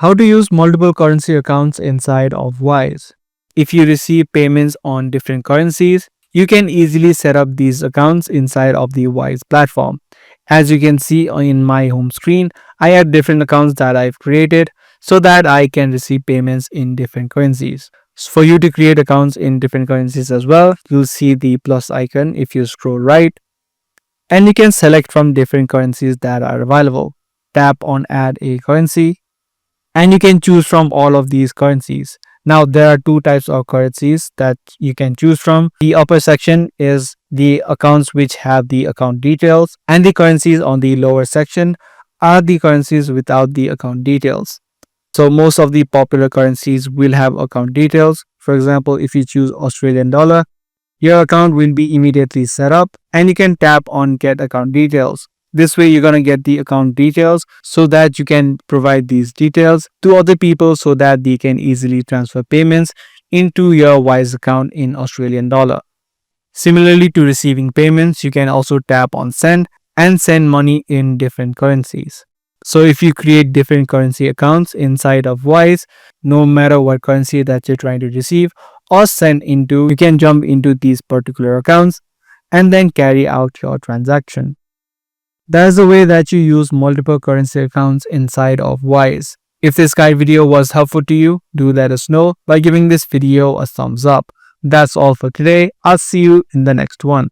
How to use multiple currency accounts inside of Wise. If you receive payments on different currencies, you can easily set up these accounts inside of the Wise platform. As you can see in my home screen, I have different accounts that I've created so that I can receive payments in different currencies. So for you to create accounts in different currencies as well, you'll see the plus icon if you scroll right, and you can select from different currencies that are available. Tap on add a currency and you can choose from all of these currencies. Now there are two types of currencies that you can choose from. The upper section is the accounts which have the account details, and the currencies on the lower section are the currencies without the account details. So most of the popular currencies will have account details. For example, if you choose Australian dollar, your account will be immediately set up and you can tap on get account details. This way you're going to get the account details so that you can provide these details to other people so that they can easily transfer payments into your Wise account in Australian dollar. Similarly to receiving payments, you can also tap on send and send money in different currencies. So if you create different currency accounts inside of Wise, no matter what currency that you're trying to receive or send into, you can jump into these particular accounts and then carry out your transaction. That is the way that you use multiple currency accounts inside of Wise. If this guide video was helpful to you, do let us know by giving this video a thumbs up. That's all for today. I'll see you in the next one.